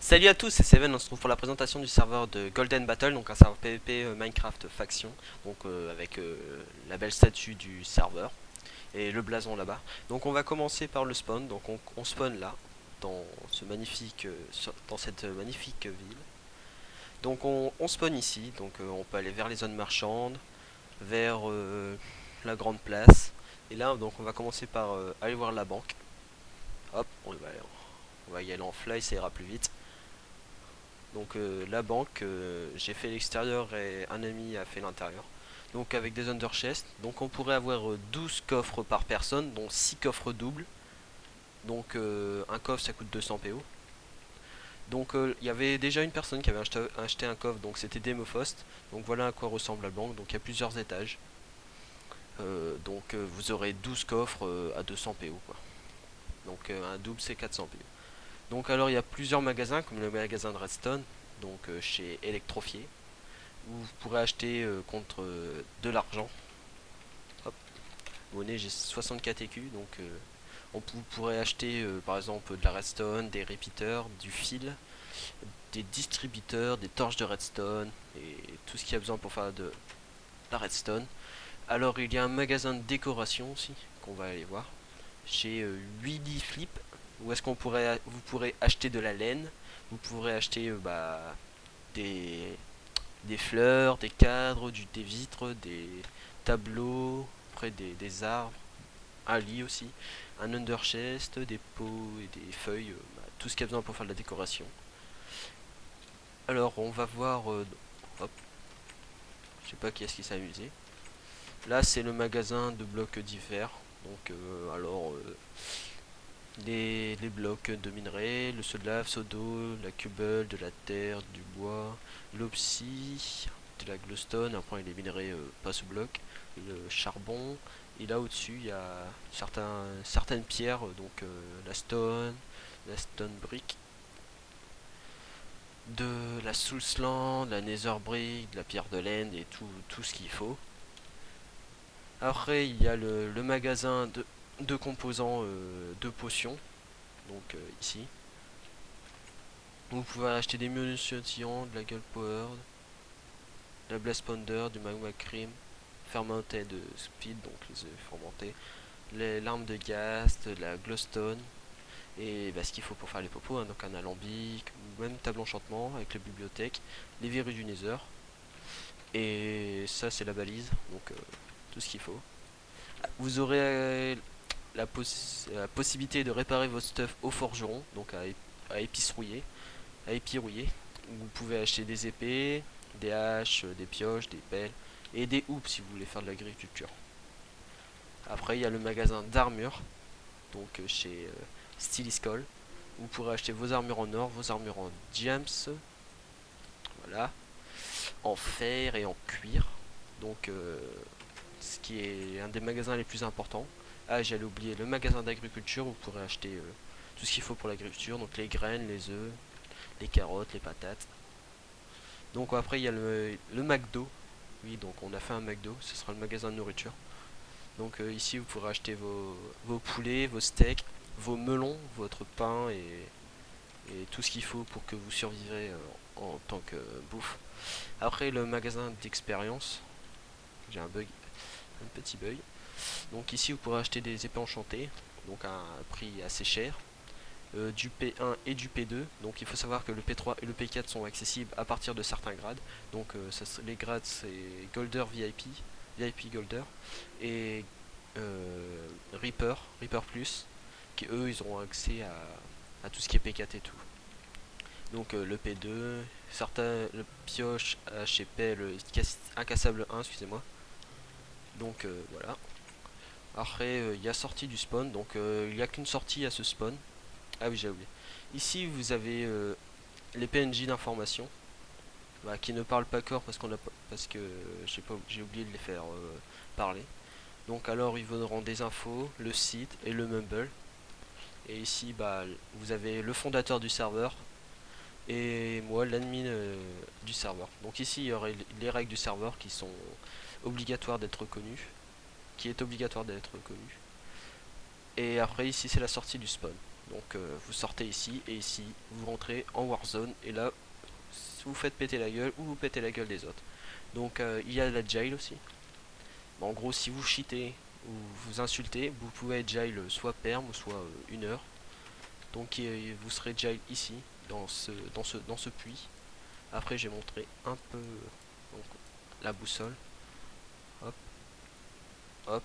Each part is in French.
Salut à tous, c'est Seven, on se retrouve pour la présentation du serveur de Golden Battle, donc un serveur PvP Minecraft faction, donc avec la belle statue du serveur et le blason là-bas. Donc on va commencer par le spawn, donc on spawn là, dans ce magnifique, dans cette magnifique ville. Donc on spawn ici, donc on peut aller vers les zones marchandes, vers la grande place, et là donc on va commencer par aller voir la banque. Hop, on va y aller en fly, ça ira plus vite. Donc la banque, j'ai fait l'extérieur et un ami a fait l'intérieur. Donc avec des under chests. Donc on pourrait avoir 12 coffres par personne, dont 6 coffres doubles. Donc un coffre ça coûte 200 PO. Donc il y avait déjà une personne qui avait acheté un coffre, donc c'était Demofost. Donc voilà à quoi ressemble la banque. Donc il y a plusieurs étages. Donc vous aurez 12 coffres à 200 PO quoi. Donc un double c'est 400 PO. Donc alors il y a plusieurs magasins comme le magasin de Redstone, donc chez Electrofier, où vous pourrez acheter contre de l'argent. Hop, monnaie j'ai 64 écus, donc vous pourrez acheter par exemple de la redstone, des repeaters, du fil, des distributeurs, des torches de redstone et tout ce qu'il y a besoin pour faire de la redstone. Alors il y a un magasin de décoration aussi qu'on va aller voir chez Willy Flip, où est-ce vous pourrez acheter de la laine, vous pourrez acheter des, des fleurs, des cadres, des vitres, des tableaux, après des arbres, un lit aussi, un underchest, des pots et des feuilles, tout ce qu'il y a besoin pour faire de la décoration. Alors on va voir, hop, je sais pas qui est-ce qui s'est amusé. Là c'est le magasin de blocs divers, donc les blocs de minerais, le seau de lave, seau d'eau, la cubble, de la terre, du bois, l'opsie, de la glowstone, après les minerais pas sous bloc, le charbon, et là au-dessus il y a certaines pierres, donc la stone brick, de la soulsland, la nether brick, de la pierre de laine et tout ce qu'il faut. Après il y a le magasin de composants de potions, donc ici. Vous pouvez acheter des munitions de la Gull Power, de la Blast Pounder, du Magma Cream, Fermented Speed, donc les œufs fermentés, l'arme de gaz, de la Glowstone, et ce qu'il faut pour faire les popos, hein, donc un alambic, ou même table enchantement avec la bibliothèque, les verrues du Nether, et ça c'est la balise, donc tout ce qu'il faut. Vous aurez la possibilité de réparer votre stuff au forgeron, donc à épice rouillée, à épi rouillé. Vous pouvez acheter des épées, des haches, des pioches, des pelles et des hoops si vous voulez faire de l'agriculture. Après, il y a le magasin d'armure, donc chez Styliscol. Vous pourrez acheter vos armures en or, vos armures en gems, voilà, en fer et en cuir. Donc, ce qui est un des magasins les plus importants. Ah, j'allais oublier le magasin d'agriculture. Vous pourrez acheter tout ce qu'il faut pour l'agriculture, donc les graines, les œufs, les carottes, les patates. Donc après il y a le McDo. Oui, donc on a fait un McDo, ce sera le magasin de nourriture. Donc ici vous pourrez acheter vos poulets, vos steaks, vos melons, votre pain et tout ce qu'il faut pour que vous survivrez en tant que bouffe. Après le magasin d'expérience, j'ai un bug, un petit bug. Donc ici vous pourrez acheter des épées enchantées, donc à un prix assez cher. Du P1 et du P2. Donc il faut savoir que le P3 et le P4 sont accessibles à partir de certains grades. Donc les grades c'est Golder VIP, VIP Golder et Reaper Plus, qui eux ils auront accès à tout ce qui est P4 et tout. Donc le P2, certains le pioche, hache et pelle, incassable 1, excusez-moi. Donc voilà. Après il y a sortie du spawn, donc il n'y a qu'une sortie à ce spawn. Ah oui, j'ai oublié. Ici, vous avez les PNJ d'information qui ne parlent pas corps parce que j'ai oublié de les faire parler. Donc alors ils vous donneront des infos, le site et le mumble. Et ici vous avez le fondateur du serveur et moi l'admin du serveur. Donc ici il y aurait les règles du serveur qui sont obligatoires d'être connues, qui est obligatoire d'être connu. Et après ici c'est la sortie du spawn. Donc vous sortez ici, et ici vous rentrez en Warzone, et là vous faites péter la gueule ou vous pétez la gueule des autres. Donc il y a la jail aussi. En gros, si vous cheatez ou vous insultez, vous pouvez être jail soit perm ou soit 1 heure. Donc vous serez jail ici, dans ce puits. Après j'ai montré un peu donc, la boussole. Hop, hop,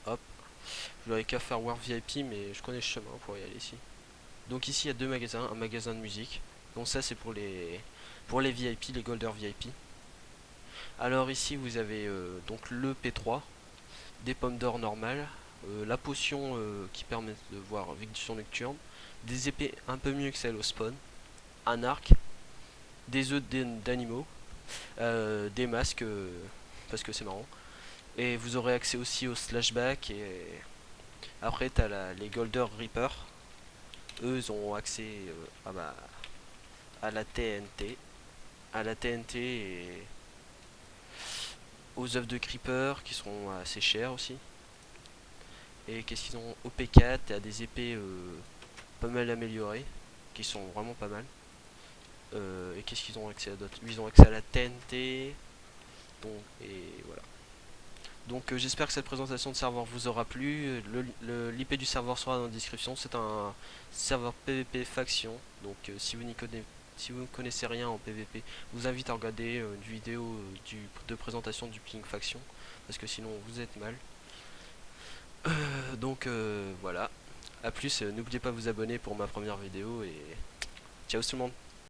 hop. Je n'aurais qu'à faire War VIP, mais je connais le chemin pour y aller ici. Donc ici il y a deux magasins, un magasin de musique. Donc ça c'est pour les VIP, les Golder VIP. Alors ici vous avez donc le P3, des pommes d'or normales, la potion qui permet de voir vision nocturne, des épées un peu mieux que celles au spawn, un arc, des œufs d'animaux, des masques parce que c'est marrant. Et vous aurez accès aussi au slashback et après t'as les Golder Reaper. Eux ils ont accès à la TNT. À la TNT et aux œufs de Creeper qui seront assez chers aussi. Et qu'est-ce qu'ils ont? Au P4 et à des épées pas mal améliorées qui sont vraiment pas mal. Et qu'est-ce qu'ils ont accès à d'autres? Ils ont accès à la TNT. Donc, et voilà. Donc j'espère que cette présentation de serveur vous aura plu. L'IP du serveur sera dans la description. C'est un serveur PVP faction. Donc si vous ne connaissez rien en PVP, je vous invite à regarder une vidéo de présentation du Ping faction. Parce que sinon vous êtes mal. Donc voilà. A plus, n'oubliez pas de vous abonner pour ma première vidéo et ciao tout le monde.